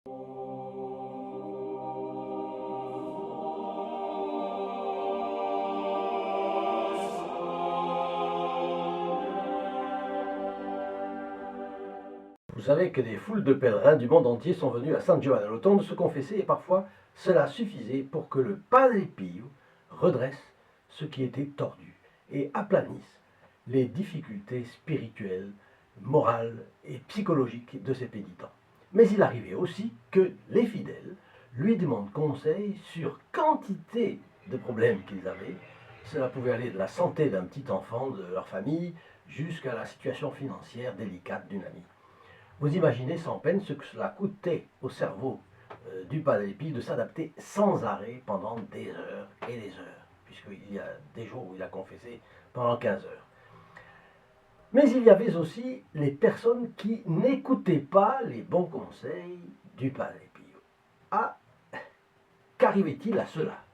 Vous savez que des foules de pèlerins du monde entier sont venus à San Giovanni Rotondo se confesser et parfois cela suffisait pour que le Padre Pio redresse ce qui était tordu et aplanisse les difficultés spirituelles, morales et psychologiques de ses pénitents. Mais il arrivait aussi que les fidèles lui demandent conseil sur quantité de problèmes qu'ils avaient. Cela pouvait aller de la santé d'un petit enfant de leur famille jusqu'à la situation financière délicate d'une amie. Vous imaginez sans peine ce que cela coûtait au cerveau du Padre Pio de s'adapter sans arrêt pendant des heures et des heures, puisqu'il y a des jours où il a confessé pendant 15 heures. Mais il y avait aussi les personnes qui n'écoutaient pas les bons conseils du Padre Pio. Ah, qu'arrivait-il à cela?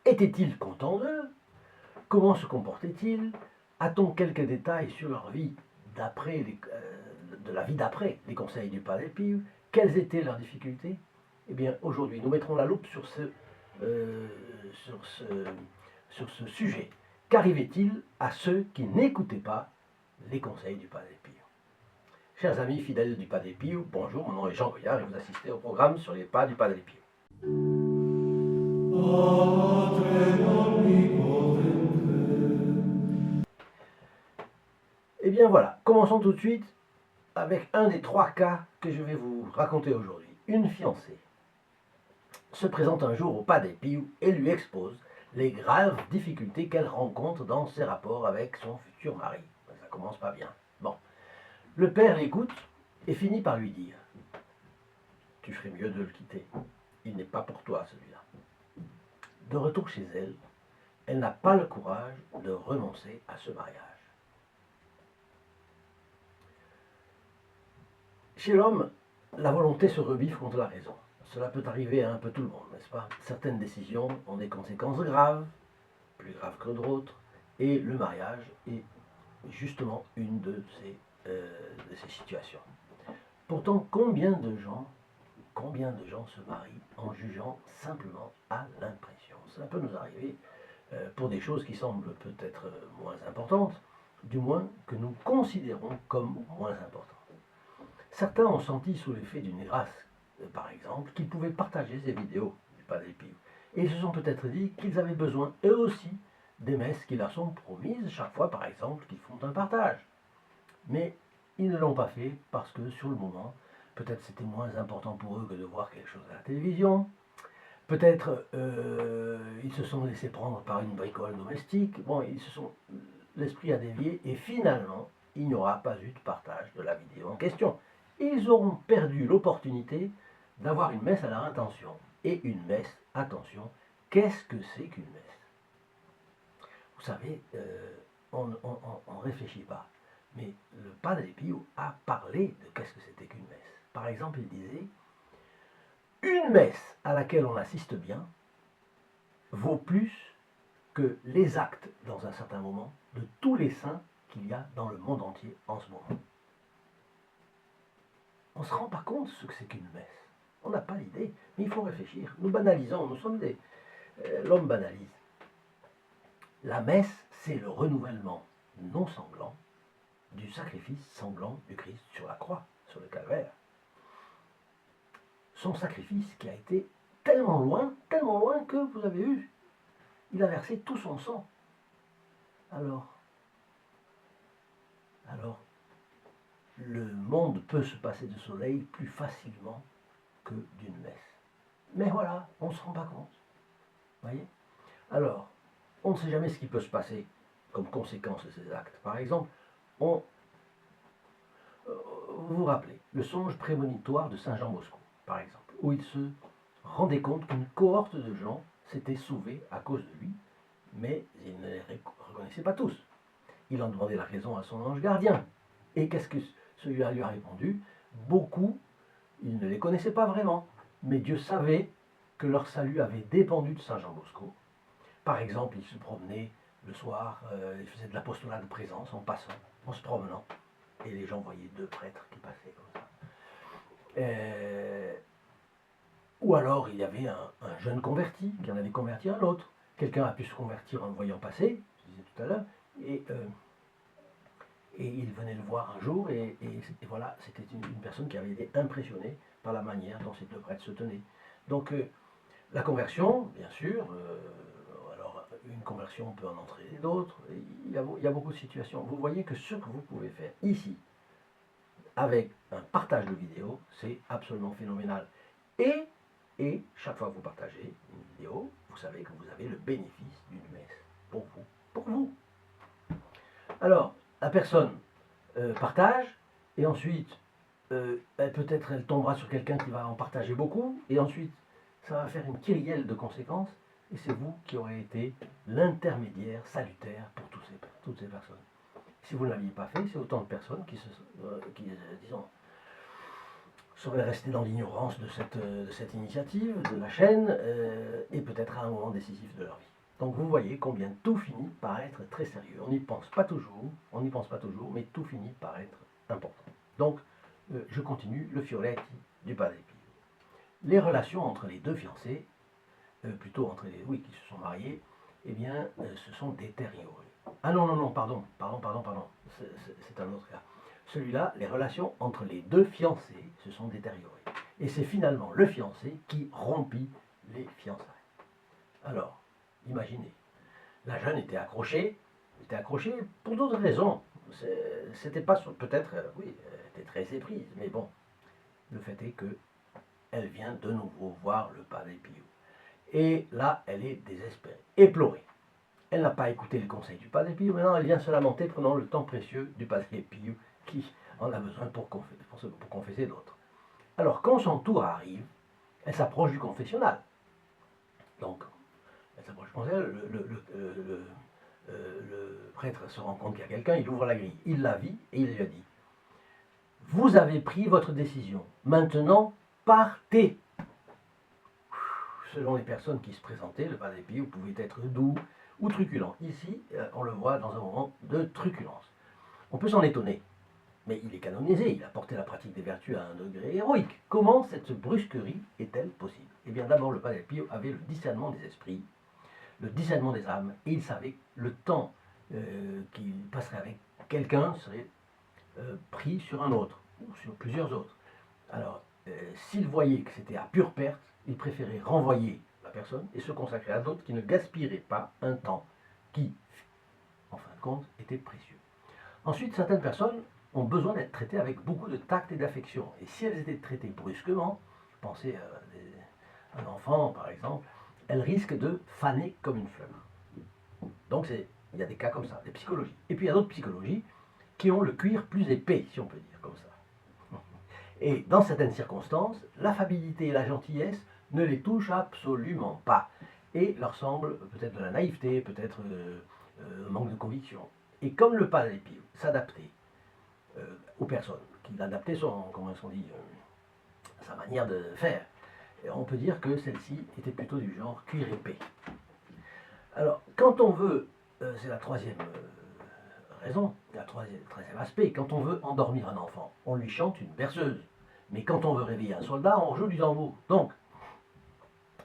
Était-il content d'eux? Comment se comportait-il? A-t-on quelques détails sur leur vie de la vie d'après les conseils du Padre Pio? Quelles étaient leurs difficultés? Eh bien, aujourd'hui, nous mettrons la loupe sur ce sujet. Qu'arrivait-il à ceux qui n'écoutaient pas les conseils du Padre Pio? Chers amis fidèles du Padre Pio, bonjour, mon nom est Jean Goyard et vous assistez au programme sur les pas du Padre Pio. Eh bien voilà, commençons tout de suite avec un des 3 cas que je vais vous raconter aujourd'hui. Une fiancée se présente un jour au Padre Pio et lui expose les graves difficultés qu'elle rencontre dans ses rapports avec son futur mari. Ça commence pas bien. Bon, le père l'écoute et finit par lui dire « Tu ferais mieux de le quitter. Il n'est pas pour toi celui-là. » De retour chez elle, elle n'a pas le courage de renoncer à ce mariage. Chez l'homme, la volonté se rebiffe contre la raison. Cela peut arriver à un peu tout le monde, n'est-ce pas? Certaines décisions ont des conséquences graves, plus graves que d'autres, et le mariage est justement une de ces situations. Pourtant, combien de gens se marient en jugeant simplement à l'impression? Cela peut nous arriver pour des choses qui semblent peut-être moins importantes, du moins que nous considérons comme moins importantes. Certains ont senti sous l'effet d'une grâce, par exemple, qu'ils pouvaient partager ces vidéos du Padre Pio. Et ils se sont peut-être dit qu'ils avaient besoin, eux aussi, des messes qui leur sont promises chaque fois, par exemple, qu'ils font un partage. Mais ils ne l'ont pas fait parce que, sur le moment, peut-être c'était moins important pour eux que de voir quelque chose à la télévision. Peut-être ils se sont laissés prendre par une bricole domestique. Bon, l'esprit a dévié et finalement, il n'y aura pas eu de partage de la vidéo en question. Ils auront perdu l'opportunité d'avoir une messe à leur intention. Et une messe, attention, qu'est-ce que c'est qu'une messe? Vous savez, on ne réfléchit pas. Mais le Padre Pio a parlé de qu'est-ce que c'était qu'une messe. Par exemple, il disait, une messe à laquelle on assiste bien vaut plus que les actes dans un certain moment de tous les saints qu'il y a dans le monde entier en ce moment. On ne se rend pas compte de ce que c'est qu'une messe. On n'a pas l'idée, mais il faut réfléchir. Nous banalisons, nous sommes l'homme banalise. La messe, c'est le renouvellement non sanglant du sacrifice sanglant du Christ sur la croix, sur le calvaire. Son sacrifice qui a été tellement loin que vous avez vu, il a versé tout son sang. Alors, le monde peut se passer de soleil plus facilement que d'une messe. Mais voilà, on ne se rend pas compte. Voyez? Alors, on ne sait jamais ce qui peut se passer comme conséquence de ces actes. Par exemple, vous vous rappelez le songe prémonitoire de Saint Jean Bosco, par exemple, où il se rendait compte qu'une cohorte de gens s'était sauvée à cause de lui, mais il ne les reconnaissait pas tous. Il en demandait la raison à son ange gardien. Et qu'est-ce que celui-là lui a répondu? Beaucoup, il ne les connaissait pas vraiment, mais Dieu savait que leur salut avait dépendu de Saint Jean Bosco. Par exemple, il se promenait le soir, il faisait de l'apostolat de présence en passant, en se promenant, et les gens voyaient 2 prêtres qui passaient comme ça. Ou alors il y avait un jeune converti qui en avait converti un autre. Quelqu'un a pu se convertir en le voyant passer, je disais tout à l'heure, et il venait le voir un jour, et voilà, c'était une personne qui avait été impressionnée par la manière dont ces deux prêtres se tenaient. Donc la conversion, bien sûr, alors une conversion peut en entraîner d'autres, il y a beaucoup de situations. Vous voyez que ce que vous pouvez faire ici, avec un partage de vidéo, c'est absolument phénoménal. Et chaque fois que vous partagez une vidéo, vous savez que vous avez le bénéfice d'une messe pour vous. Pour vous. Alors, la personne partage, et ensuite, peut-être elle tombera sur quelqu'un qui va en partager beaucoup, et ensuite, ça va faire une kyrielle de conséquences, et c'est vous qui aurez été l'intermédiaire salutaire pour toutes ces personnes. Si vous ne l'aviez pas fait, c'est autant de personnes qui disons, seraient restées dans l'ignorance de cette initiative, de la chaîne, et peut-être à un moment décisif de leur vie. Donc vous voyez combien tout finit par être très sérieux. On n'y pense pas toujours, mais tout finit par être important. Donc, je continue le Fioretti du Padre Pio. Les relations entre les deux fiancés, plutôt entre les qui se sont mariés, eh bien, se sont détériorées. Ah non, pardon, c'est un autre cas. Celui-là, les relations entre les deux fiancés se sont détériorées. Et c'est finalement le fiancé qui rompit les fiançailles. Alors, imaginez, la jeune était accrochée pour d'autres raisons. C'était pas peut-être, oui, elle était très éprise, mais bon, le fait est que elle vient de nouveau voir le Padre Pio. Et là, elle est désespérée, éplorée. Elle n'a pas écouté le conseil du Padre Pio, maintenant elle vient se lamenter prenant le temps précieux du Padre Pio qui en a besoin pour confesser d'autres. Alors, quand son tour arrive, elle s'approche du confessionnal. Donc, elle s'approche du confessionnal, le prêtre se rend compte qu'il y a quelqu'un, il ouvre la grille, il la vit et il lui a dit « Vous avez pris votre décision, maintenant partez !» Selon les personnes qui se présentaient, le Padre Pio pouvait être doux ou truculent. Ici, on le voit dans un moment de truculence. On peut s'en étonner, mais il est canonisé, il a porté la pratique des vertus à un degré héroïque. Comment cette brusquerie est-elle possible? Eh bien d'abord, le Padre Pio avait le discernement des esprits, le discernement des âmes, et il savait que le temps qu'il passerait avec quelqu'un serait pris sur un autre, ou sur plusieurs autres. Alors, s'il voyait que c'était à pure perte, il préférait renvoyer la personne et se consacrer à d'autres qui ne gaspilleraient pas un temps qui, en fin de compte, était précieux. Ensuite, certaines personnes ont besoin d'être traitées avec beaucoup de tact et d'affection. Et si elles étaient traitées brusquement, pensez à un enfant par exemple, elles risquent de faner comme une fleur. Donc il y a des cas comme ça, des psychologies. Et puis il y a d'autres psychologies qui ont le cuir plus épais, si on peut dire comme ça. Et dans certaines circonstances, l'affabilité et la gentillesse ne les touchent absolument pas. Et leur semble peut-être de la naïveté, peut-être un manque de conviction. Et comme le Padre Pio s'adaptait aux personnes, qu'il adaptait sa manière de faire, on peut dire que celle-ci était plutôt du genre cuir épais. Alors, quand on veut, c'est la troisième raison, le troisième aspect, quand on veut endormir un enfant, on lui chante une berceuse. Mais quand on veut réveiller un soldat, on joue du tambour. Donc,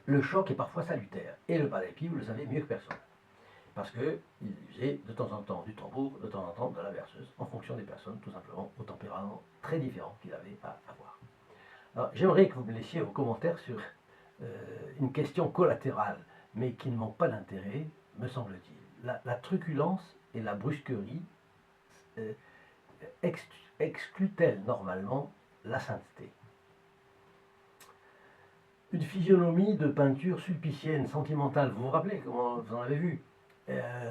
le choc est parfois salutaire. Et le Padre Pio le savait mieux que personne. Parce qu'il usait de temps en temps du tambour, de temps en temps de la berceuse, en fonction des personnes, tout simplement, au tempérament très différent qu'il avait à avoir. Alors, j'aimerais que vous me laissiez vos commentaires sur une question collatérale, mais qui ne manque pas d'intérêt, me semble-t-il. La truculence et la brusquerie excluent-elles normalement la sainteté? Une physionomie de peinture sulpicienne, sentimentale, vous vous rappelez comment vous en avez vu,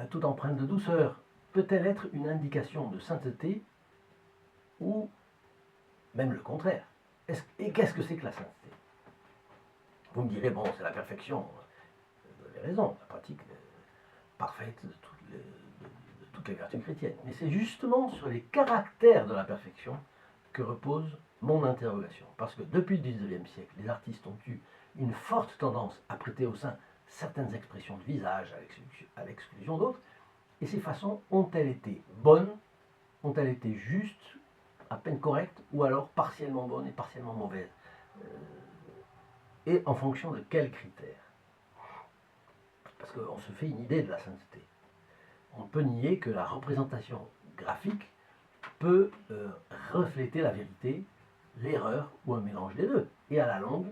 toute empreinte de douceur, peut-elle être une indication de sainteté ou même le contraire? Et qu'est-ce que c'est que la sainteté? Vous me direz, bon, c'est la perfection. Vous avez raison, la pratique parfaite de toutes les vertus chrétiennes. Mais c'est justement sur les caractères de la perfection que repose mon interrogation. Parce que depuis le XIXe siècle, les artistes ont eu une forte tendance à prêter au sein certaines expressions de visage à l'exclusion d'autres. Et ces façons ont-elles été bonnes? Ont-elles été justes à peine correcte, ou alors partiellement bonne et partiellement mauvaise. Et en fonction de quels critères? Parce qu'on se fait une idée de la sainteté. On peut nier que la représentation graphique peut refléter la vérité, l'erreur ou un mélange des deux. Et à la longue,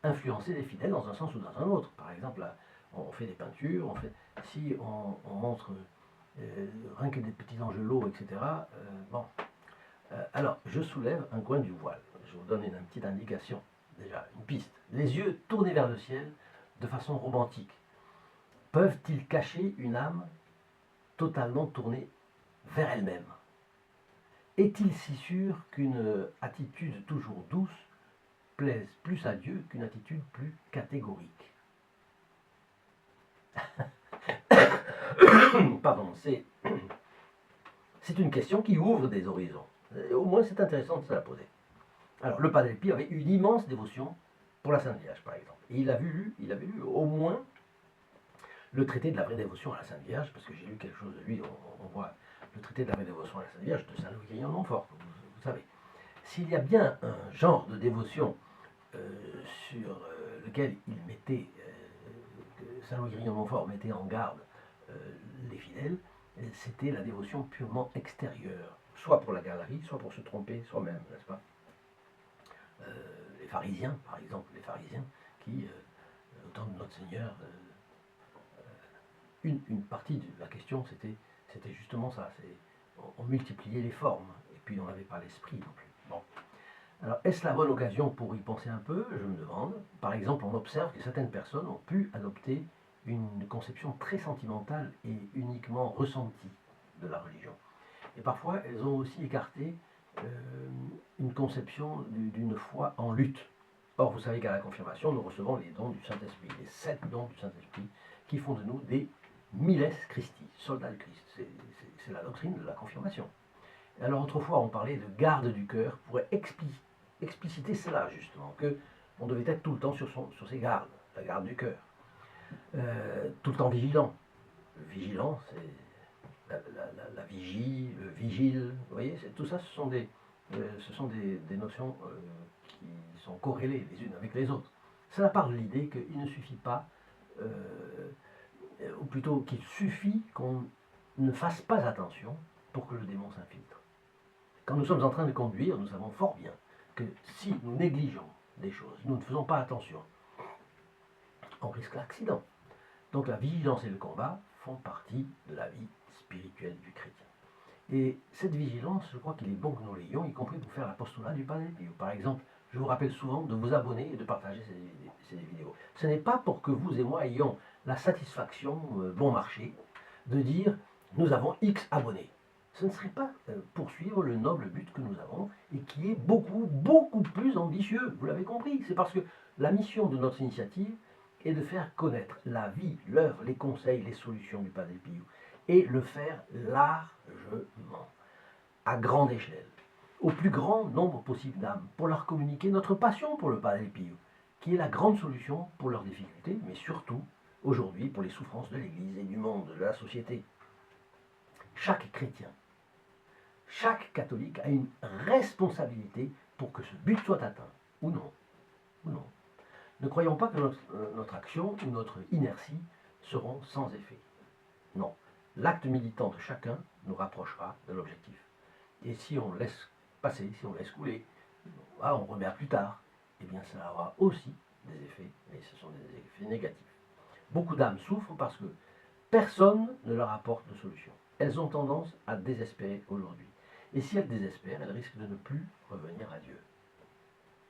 influencer les fidèles dans un sens ou dans un autre. Par exemple, là, on fait des peintures, si on montre rien que des petits angelots, etc. Bon. Alors, je soulève un coin du voile. Je vous donne une petite indication, déjà, une piste. Les yeux tournés vers le ciel de façon romantique peuvent-ils cacher une âme totalement tournée vers elle-même? Est-il si sûr qu'une attitude toujours douce plaise plus à Dieu qu'une attitude plus catégorique? Pardon, c'est une question qui ouvre des horizons. Et au moins, c'est intéressant de se la poser. Alors, le Padre Pio avait une immense dévotion pour la Sainte Vierge, par exemple. Et il avait lu au moins le traité de la vraie dévotion à la Sainte Vierge, parce que j'ai lu quelque chose de lui, on voit le traité de la vraie dévotion à la Sainte Vierge de Saint Louis-Grignon de Montfort, vous savez. S'il y a bien un genre de dévotion sur lequel il mettait, Saint Louis-Grignon de Montfort mettait en garde les fidèles, c'était la dévotion purement extérieure, soit pour la galerie, soit pour se tromper soi-même, n'est-ce pas? Les pharisiens, par exemple, les pharisiens qui, au temps de notre Seigneur, une partie de la question, c'était justement ça. On multipliait les formes, et puis on n'avait pas l'esprit non plus. Bon. Alors, est-ce la bonne occasion pour y penser un peu? Je me demande. Par exemple, on observe que certaines personnes ont pu adopter une conception très sentimentale et uniquement ressentie de la religion. Et parfois, elles ont aussi écarté une conception d'une foi en lutte. Or, vous savez qu'à la confirmation, nous recevons les dons du Saint-Esprit, les 7 dons du Saint-Esprit, qui font de nous des miles Christi, soldats de Christ. C'est la doctrine de la confirmation. Et alors, autrefois, on parlait de garde du cœur pour expliciter cela, justement, qu'on devait être tout le temps sur ses gardes, la garde du cœur. Tout le temps vigilant. Le vigilant, c'est la vigie, le vigile, vous voyez, tout ça, ce sont des notions qui sont corrélées les unes avec les autres. Cela part de l'idée qu'il ne suffit pas, ou plutôt qu'il suffit qu'on ne fasse pas attention pour que le démon s'infiltre. Quand nous sommes en train de conduire, nous savons fort bien que si nous négligeons des choses, nous ne faisons pas attention, on risque l'accident. Donc la vigilance et le combat font partie de la vie spirituelle du chrétien. Et cette vigilance, je crois qu'il est bon que nous l'ayons, y compris pour faire l'apostolat du Padre Pio. Par exemple, je vous rappelle souvent de vous abonner et de partager ces vidéos. Ce n'est pas pour que vous et moi ayons la satisfaction, bon marché, de dire nous avons X abonnés. Ce ne serait pas poursuivre le noble but que nous avons et qui est beaucoup, beaucoup plus ambitieux. Vous l'avez compris. C'est parce que la mission de notre initiative est de faire connaître la vie, l'œuvre, les conseils, les solutions du Padre Pio et le faire largement, à grande échelle, au plus grand nombre possible d'âmes, pour leur communiquer notre passion pour le Padre Pio, qui est la grande solution pour leurs difficultés, mais surtout, aujourd'hui, pour les souffrances de l'Église et du monde, de la société. Chaque chrétien, chaque catholique a une responsabilité pour que ce but soit atteint, ou non. Ou non. Ne croyons pas que notre action ou notre inertie seront sans effet. Non. L'acte militant de chacun nous rapprochera de l'objectif. Et si on laisse passer, si on laisse couler, on remet à plus tard, eh bien ça aura aussi des effets, mais ce sont des effets négatifs. Beaucoup d'âmes souffrent parce que personne ne leur apporte de solution. Elles ont tendance à désespérer aujourd'hui. Et si elles désespèrent, elles risquent de ne plus revenir à Dieu.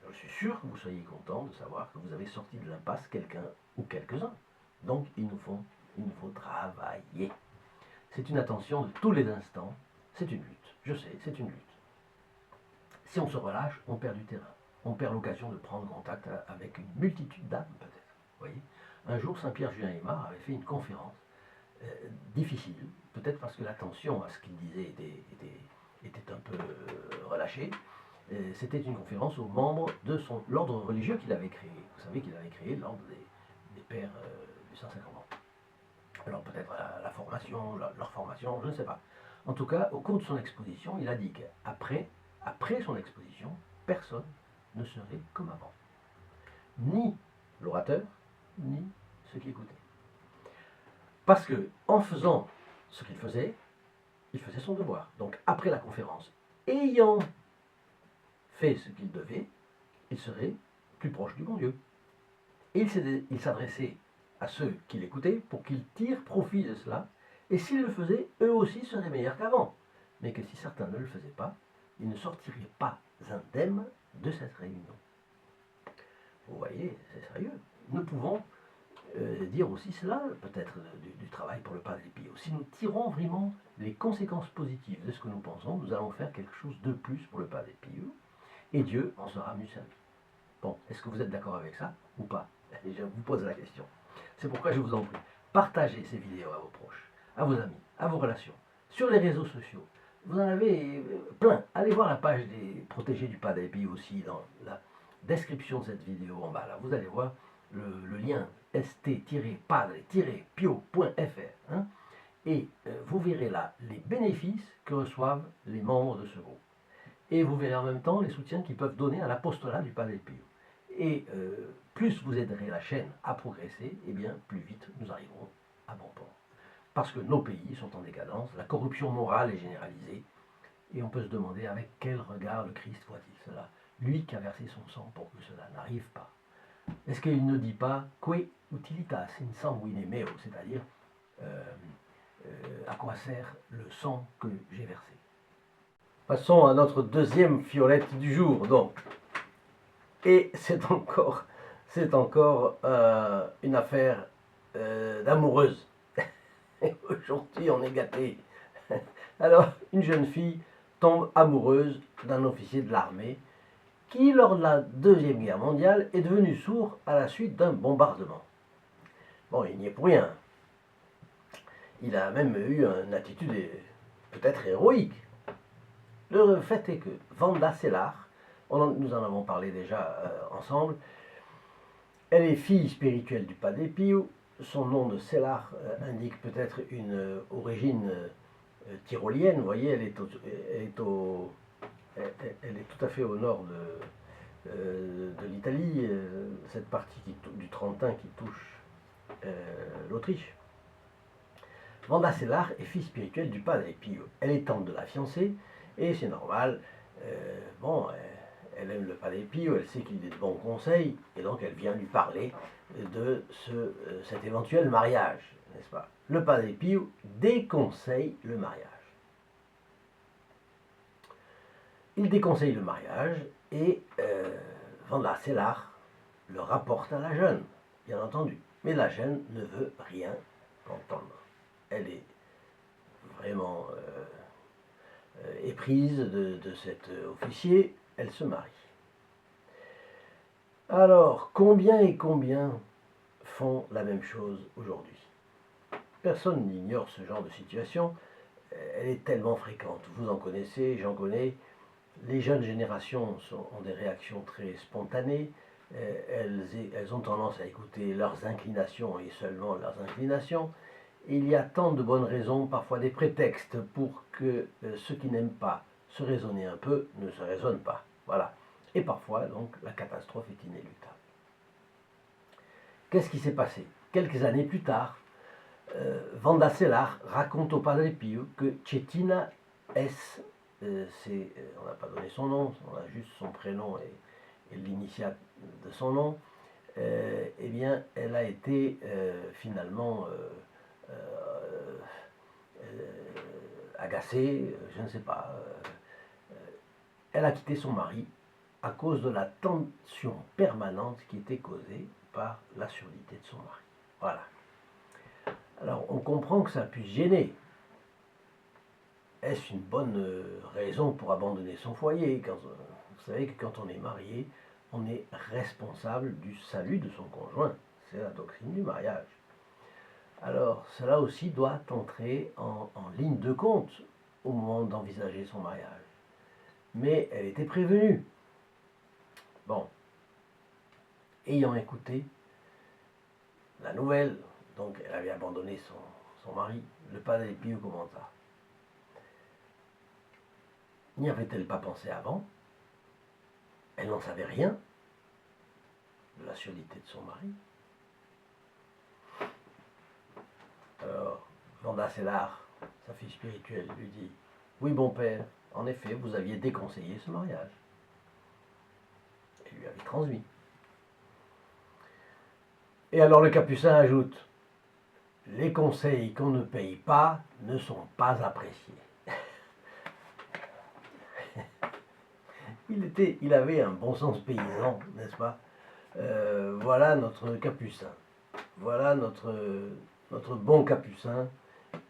Je suis sûr que vous soyez content de savoir que vous avez sorti de l'impasse quelqu'un ou quelques-uns. Donc il nous faut travailler. C'est une attention de tous les instants, c'est une lutte, je sais, c'est une lutte. Si on se relâche, on perd du terrain, on perd l'occasion de prendre contact avec une multitude d'âmes peut-être. Voyez, un jour, Saint-Pierre Julien Aymar avait fait une conférence difficile, peut-être parce que l'attention à ce qu'il disait était un peu relâchée. C'était une conférence aux membres de l'ordre religieux qu'il avait créé. Vous savez qu'il avait créé l'ordre des pères du Saint-Sacrement. Alors peut-être la formation, leur formation, je ne sais pas. En tout cas, au cours de son exposition, il a dit qu'après après son exposition, personne ne serait comme avant. Ni l'orateur, ni ceux qui écoutaient. Parce que en faisant ce qu'il faisait son devoir. Donc après la conférence, ayant fait ce qu'il devait, il serait plus proche du bon Dieu. Et il s'adressait à ceux qui l'écoutaient pour qu'ils tirent profit de cela, et s'ils le faisaient, eux aussi seraient meilleurs qu'avant. Mais que si certains ne le faisaient pas, ils ne sortiraient pas indemnes de cette réunion. Vous voyez, c'est sérieux. Nous pouvons dire aussi cela, peut-être du travail pour le Padre Pio. Si nous tirons vraiment les conséquences positives de ce que nous pensons, nous allons faire quelque chose de plus pour le Padre Pio, et Dieu en sera mieux servi. Bon, est-ce que vous êtes d'accord avec ça ou pas? Je vous pose la question. C'est pourquoi je vous en prie, partagez ces vidéos à vos proches, à vos amis, à vos relations, sur les réseaux sociaux. Vous en avez plein. Allez voir la page des protégés du Padre Pio aussi, dans la description de cette vidéo en bas. Là, vous allez voir le lien st-padre-pio.fr, hein, et vous verrez là les bénéfices que reçoivent les membres de ce groupe. Et vous verrez en même temps les soutiens qu'ils peuvent donner à l'apostolat du Padre Pio. Et plus vous aiderez la chaîne à progresser, et bien plus vite nous arriverons à bon port. Parce que nos pays sont en décadence, la corruption morale est généralisée, et on peut se demander avec quel regard le Christ voit-il cela, lui qui a versé son sang pour que cela n'arrive pas. Est-ce qu'il ne dit pas « que utilitas in sanguine meo », c'est-à-dire à quoi sert le sang que j'ai versé. Passons à notre deuxième fiolette du jour, donc. Et c'est encore une affaire d'amoureuse. Aujourd'hui, on est gâté. Alors, une jeune fille tombe amoureuse d'un officier de l'armée qui, lors de la Deuxième Guerre mondiale, est devenu sourd à la suite d'un bombardement. Bon, il n'y est pour rien. Il a même eu une attitude peut-être héroïque. Le fait est que Wanda Sellar, nous en avons parlé déjà ensemble, elle est fille spirituelle du Padre Pio. Son nom de Sellar indique peut-être une origine tyrolienne. Vous voyez, elle est tout à fait au nord de l'Italie, cette partie du Trentin qui touche l'Autriche. Wanda Sellar est fille spirituelle du Padre Pio. Elle est tante de la fiancée, et c'est normal. Elle aime le Padre Pio, elle sait qu'il est de bons conseils, et donc elle vient lui parler de cet éventuel mariage, n'est-ce pas? Le Padre Pio déconseille le mariage. Il déconseille le mariage, et Wanda Sellar le rapporte à la jeune, bien entendu. Mais la jeune ne veut rien entendre. Elle est vraiment éprise de cet officier, elle se marie. Alors, combien et combien font la même chose aujourd'hui? Personne n'ignore ce genre de situation, elle est tellement fréquente. Vous en connaissez, j'en connais. Les jeunes générations ont des réactions très spontanées, elles ont tendance à écouter leurs inclinations et seulement leurs inclinations. Il y a tant de bonnes raisons, parfois des prétextes pour que ceux qui n'aiment pas se raisonner un peu ne se raisonnent pas. Voilà. Et parfois, donc, la catastrophe est inéluctable. Qu'est-ce qui s'est passé? Quelques années plus tard, Wanda Sellar raconte au Padre Pio que Cettina S, on n'a pas donné son nom, on a juste son prénom et l'initiale de son nom, eh bien, elle a été finalement agacée, je ne sais pas. Elle a quitté son mari à cause de la tension permanente qui était causée par la surdité de son mari. Voilà. Alors, on comprend que ça puisse gêner. Est-ce une bonne raison pour abandonner son foyer? Vous savez que quand on est marié, on est responsable du salut de son conjoint. C'est la doctrine du mariage. Alors, cela aussi doit entrer en ligne de compte au moment d'envisager son mariage. Mais elle était prévenue. Bon, ayant écouté la nouvelle, donc elle avait abandonné son mari, le Padre Pio commenta. N'y avait-elle pas pensé avant? Elle n'en savait rien de la surdité de son mari. Alors, Vanda Sellar, sa fille spirituelle, lui dit: oui, bon père, en effet, vous aviez déconseillé ce mariage. Et lui avait transmis. Et alors le capucin ajoute: les conseils qu'on ne paye pas ne sont pas appréciés. Il avait un bon sens paysan, n'est-ce pas? Voilà notre capucin. Voilà notre bon capucin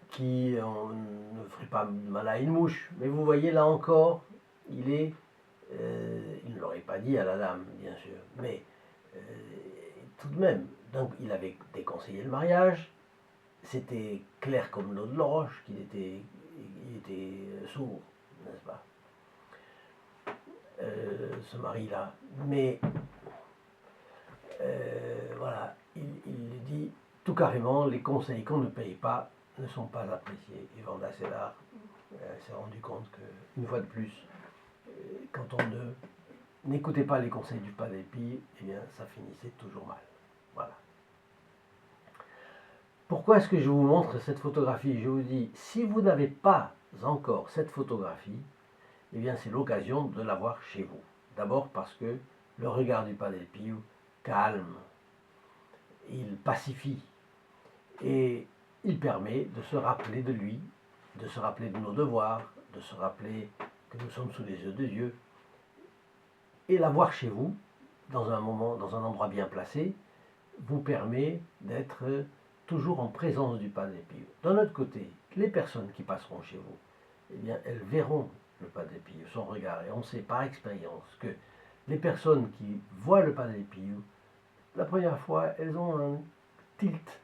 qui ne ferait pas de mal à une mouche. Mais vous voyez, là encore, il ne l'aurait pas dit à la dame, bien sûr, mais tout de même. Donc il avait déconseillé le mariage. C'était clair comme l'eau de l'oroche qu'il était, il était sourd, n'est-ce pas? Ce mari-là. Mais voilà, il dit tout carrément: les conseils qu'on ne paye pas ne sont pas appréciés. Et Vanda Sellar s'est rendu compte qu'une fois de plus, quand on n'écoutait pas les conseils du Padre Pio, eh bien ça finissait toujours mal. Voilà. Pourquoi est-ce que je vous montre cette photographie? Je vous dis, si vous n'avez pas encore cette photographie, eh bien c'est l'occasion de l'avoir chez vous. D'abord parce que le regard du Padre Pio calme, il pacifie et il permet de se rappeler de lui, de se rappeler de nos devoirs, de se rappeler que nous sommes sous les yeux de Dieu. Et l'avoir chez vous, dans un moment, dans un endroit bien placé, vous permet d'être toujours en présence du Padre Pio. D'un autre côté, les personnes qui passeront chez vous, eh bien, elles verront le Padre Pio, son regard. Et on sait par expérience que les personnes qui voient le Padre Pio, la première fois, elles ont un tilt.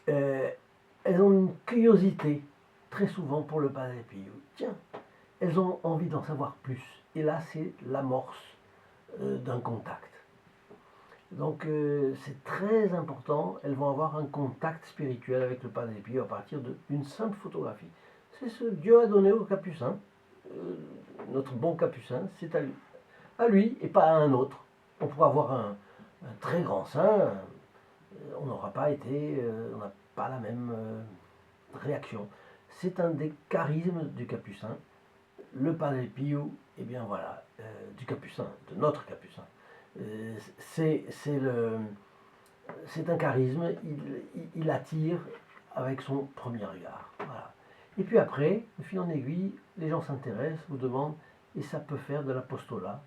Elles ont une curiosité, très souvent, pour le Padre Pio. Tiens, elles ont envie d'en savoir plus. Et là, c'est l'amorce d'un contact. Donc c'est très important, elles vont avoir un contact spirituel avec le Padre Pio à partir d'une simple photographie. C'est ce que Dieu a donné au capucin, notre bon capucin, c'est à lui et pas à un autre. On pourra avoir un très grand saint, on n'aura pas été, on n'a pas la même réaction. C'est un des charismes du capucin. Le Padre Pio, eh bien voilà, du capucin, de notre capucin. C'est un charisme, il attire avec son premier regard. Voilà. Et puis après, de fil en aiguille, les gens s'intéressent, vous demandent, et ça peut faire de l'apostolat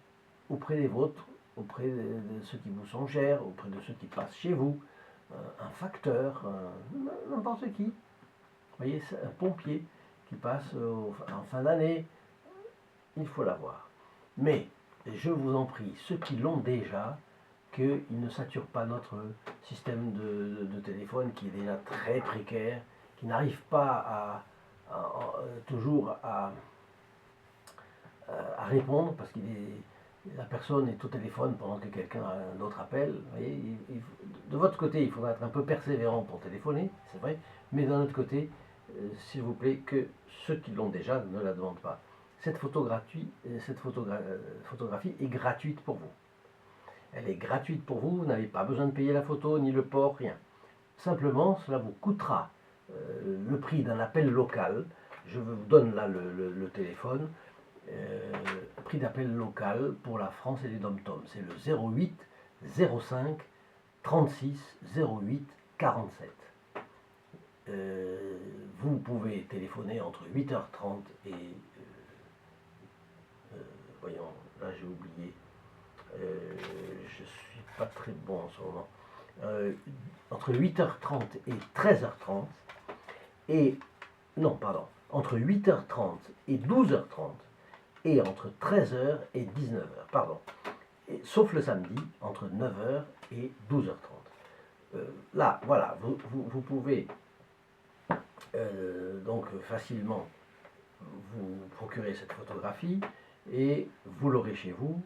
auprès des vôtres, auprès de ceux qui vous sont chers, auprès de ceux qui passent chez vous, un facteur, n'importe qui. Vous voyez, c'est un pompier qui passe en fin d'année, il faut l'avoir. Mais je vous en prie, ceux qui l'ont déjà, qu'ils ne saturent pas notre système de téléphone qui est déjà très précaire, qui n'arrive pas toujours à répondre parce que la personne est au téléphone pendant que quelqu'un a un autre appel. Vous voyez, de votre côté, il faudra être un peu persévérant pour téléphoner, c'est vrai, mais d'un autre côté, s'il vous plaît, que ceux qui l'ont déjà ne la demandent pas. Cette photographie est gratuite pour vous. Elle est gratuite pour vous, vous n'avez pas besoin de payer la photo, ni le port, rien. Simplement, cela vous coûtera le prix d'un appel local. Je vous donne là le téléphone. Prix d'appel local pour la France et les dom-toms. C'est le 08 05 36 08 47. Vous pouvez téléphoner entre 8h30 et voyons, là j'ai oublié, je suis pas très bon en ce moment, entre 8h30 et 13h30, et, non, pardon, entre 8h30 et 12h30, et entre 13h et 19h, pardon, et, sauf le samedi, entre 9h et 12h30. Là, voilà, vous pouvez donc facilement vous procurer cette photographie, et vous l'aurez chez vous,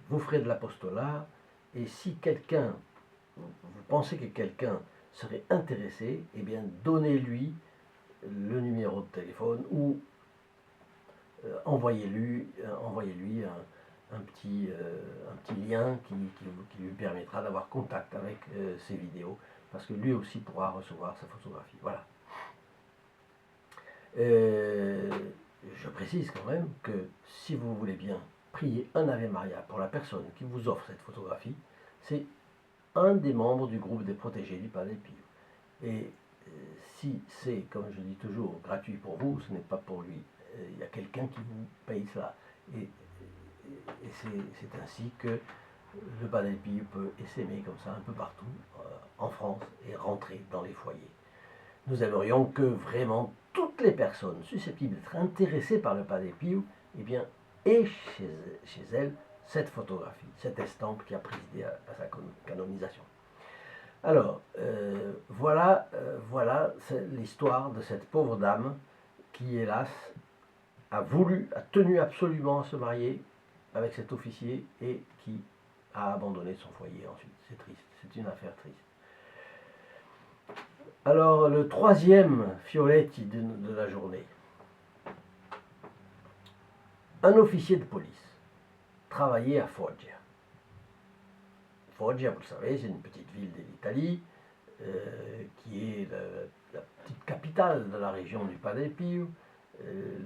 vous ferez de l'apostolat, et si quelqu'un, vous pensez que quelqu'un serait intéressé, eh bien donnez-lui le numéro de téléphone ou envoyez-lui un petit lien qui lui permettra d'avoir contact avec ces vidéos, parce que lui aussi pourra recevoir sa photographie. Voilà. Je précise quand même que si vous voulez bien prier un Ave Maria pour la personne qui vous offre cette photographie, c'est un des membres du groupe des protégés du Padre Pio. Et si c'est, comme je dis toujours, gratuit pour vous, ce n'est pas pour lui. Il y a quelqu'un qui vous paye cela. Et c'est ainsi que le Padre Pio peut essaimer comme ça un peu partout en France et rentrer dans les foyers. Nous aimerions que vraiment toutes les personnes susceptibles d'être intéressées par le Padre Pio, eh bien, aient chez elles cette photographie, cette estampe qui a présidé à sa canonisation. Alors, voilà l'histoire de cette pauvre dame qui, hélas, a tenu absolument à se marier avec cet officier et qui a abandonné son foyer ensuite. C'est triste, c'est une affaire triste. Alors, le troisième fioletti de la journée. Un officier de police travaillait à Foggia. Foggia, vous le savez, c'est une petite ville de l'Italie qui est la petite capitale de la région du Padre Pio.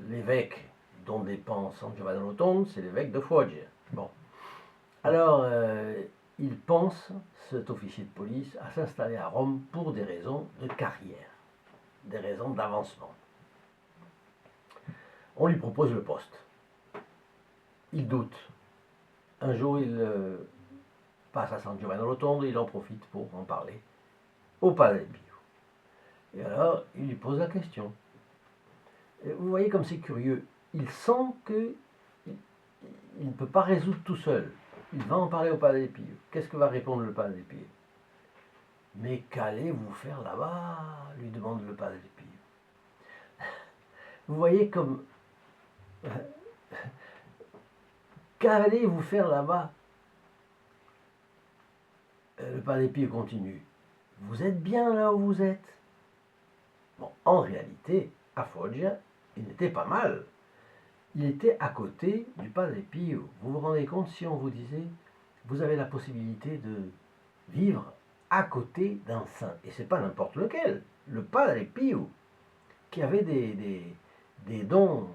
L'évêque dont dépend San Giovanni Rotondo, c'est l'évêque de Foggia. Bon. Alors, il pense, cet officier de police, à s'installer à Rome pour des raisons de carrière, des raisons d'avancement. On lui propose le poste. Il doute. Un jour, il passe à San Giovanni Rotondo, il en profite pour en parler au Padre Pio. Et alors, il lui pose la question. Et vous voyez comme c'est curieux. Il sent qu'il ne peut pas résoudre tout seul. Il va en parler au Padre Pio. Qu'est-ce que va répondre le Padre Pio? Mais qu'allez-vous faire là-bas? Lui demande le Padre Pio. Vous voyez comme... Qu'allez-vous faire là-bas? Le Padre Pio continue. Vous êtes bien là où vous êtes? Bon, en réalité, à Foggia, il n'était pas mal. Il était à côté du Padre Pio. Vous vous rendez compte si on vous disait, vous avez la possibilité de vivre à côté d'un saint. Et c'est pas n'importe lequel. Le Padre Pio, qui avait des dons,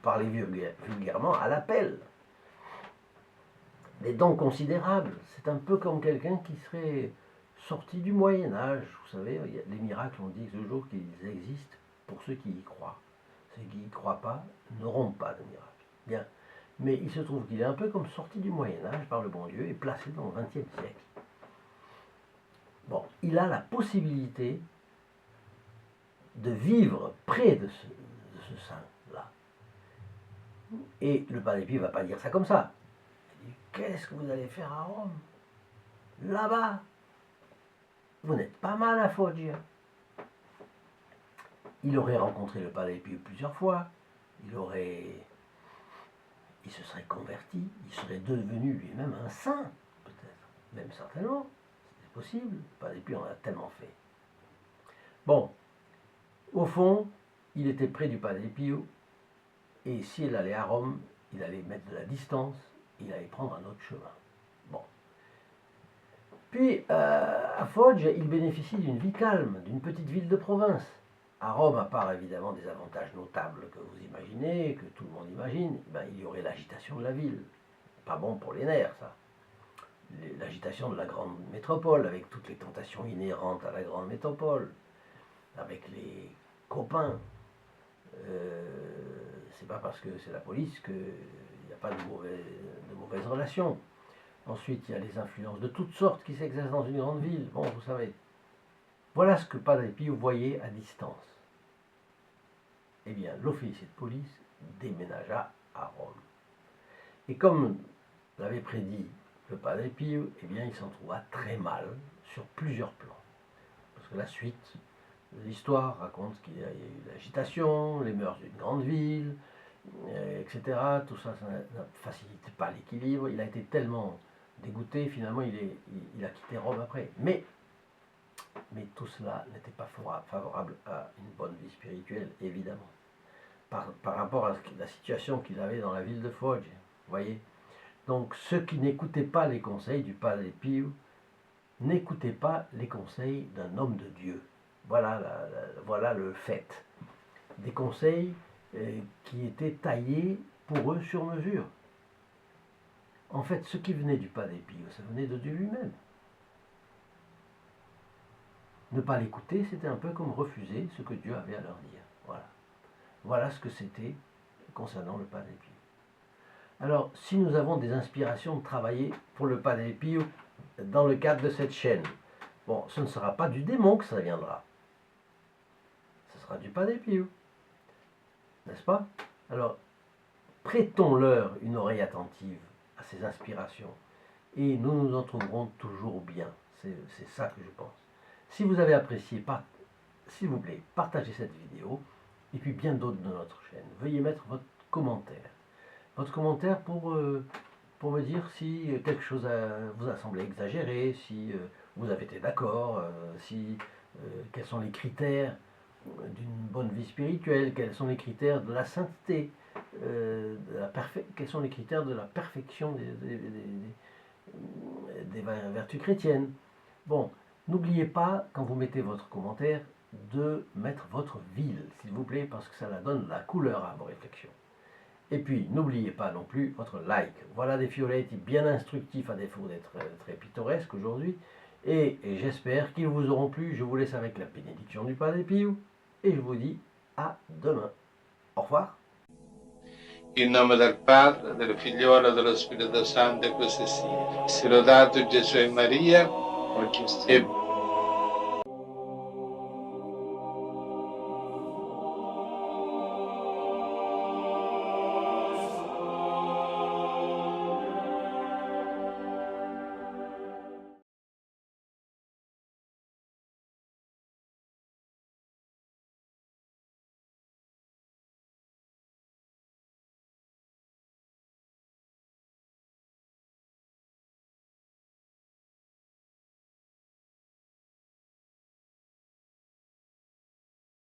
parler vulgairement, à l'appel. Des dons considérables. C'est un peu comme quelqu'un qui serait sorti du Moyen-Âge. Vous savez, les miracles, on dit toujours qu'ils existent pour ceux qui y croient. Ceux qui n'y croient pas n'auront pas de miracle. Bien. Mais il se trouve qu'il est un peu comme sorti du Moyen-Âge par le bon Dieu et placé dans le XXe siècle. Bon, il a la possibilité de vivre près de ce saint-là. Et le Padre Pio ne va pas dire ça comme ça. Il dit, qu'est-ce que vous allez faire à Rome? Là-bas. Vous n'êtes pas mal à Foggia. Il aurait rencontré le Padre Pio plusieurs fois. Il se serait converti. Il serait devenu lui-même un saint, peut-être. Même certainement. C'est possible. Le Padre Pio en a tellement fait. Bon. Au fond, il était près du Padre Pio. Et s'il allait à Rome, il allait mettre de la distance. Il allait prendre un autre chemin. Bon. Puis, à Foggia, il bénéficie d'une vie calme, d'une petite ville de province. À Rome, à part évidemment des avantages notables que vous imaginez, que tout le monde imagine, ben, il y aurait l'agitation de la ville. Pas bon pour les nerfs, ça. L'agitation de la grande métropole, avec toutes les tentations inhérentes à la grande métropole, avec les copains. C'est pas parce que c'est la police qu'il n'y a pas de mauvaises relations. Ensuite, il y a les influences de toutes sortes qui s'exercent dans une grande ville. Bon, vous savez. Voilà ce que Padre Pio voyait à distance. Eh bien, l'officier de police déménagea à Rome. Et comme l'avait prédit le Padre Pio, eh bien, il s'en trouva très mal sur plusieurs plans. Parce que la suite, l'histoire raconte qu'il y a eu l'agitation, les mœurs d'une grande ville, etc. Tout ça, ça ne facilite pas l'équilibre. Il a été tellement dégoûté, finalement, il a quitté Rome après. Mais tout cela n'était pas favorable à une bonne vie spirituelle, évidemment. par rapport à la situation qu'il avait dans la ville de Foggia. Vous voyez? Donc ceux qui n'écoutaient pas les conseils du Padre Pio n'écoutaient pas les conseils d'un homme de Dieu. Voilà, voilà le fait. Des conseils qui étaient taillés pour eux sur mesure. En fait, ce qui venait du Padre Pio, ça venait de Dieu lui-même. Ne pas l'écouter, c'était un peu comme refuser ce que Dieu avait à leur dire. Voilà. Voilà ce que c'était concernant le Padre Pio. Alors, si nous avons des inspirations de travailler pour le Padre Pio dans le cadre de cette chaîne, bon, ce ne sera pas du démon que ça viendra. Ce sera du Padre Pio. N'est-ce pas? Alors, prêtons-leur une oreille attentive à ces inspirations et nous nous en trouverons toujours bien. C'est ça que je pense. Si vous avez apprécié, s'il vous plaît, partagez cette vidéo et puis bien d'autres de notre chaîne. Veuillez mettre votre commentaire. Votre commentaire pour me dire si quelque chose vous a semblé exagéré, si vous avez été d'accord, quels sont les critères d'une bonne vie spirituelle, quels sont les critères de la sainteté, quels sont les critères de la perfection des vertus chrétiennes. Bon, n'oubliez pas, quand vous mettez votre commentaire, de mettre votre ville, s'il vous plaît, parce que ça donne la couleur à vos réflexions. Et puis, n'oubliez pas non plus votre like. Voilà des fioletti bien instructifs à défaut d'être très pittoresques aujourd'hui. Et j'espère qu'ils vous auront plu. Je vous laisse avec la bénédiction du Padre Pio. Et je vous dis à demain. Au revoir. In nome del Padre, del Figliolo e dello Spirito Santo, e così sia. Sia lodato Gesù e Maria, e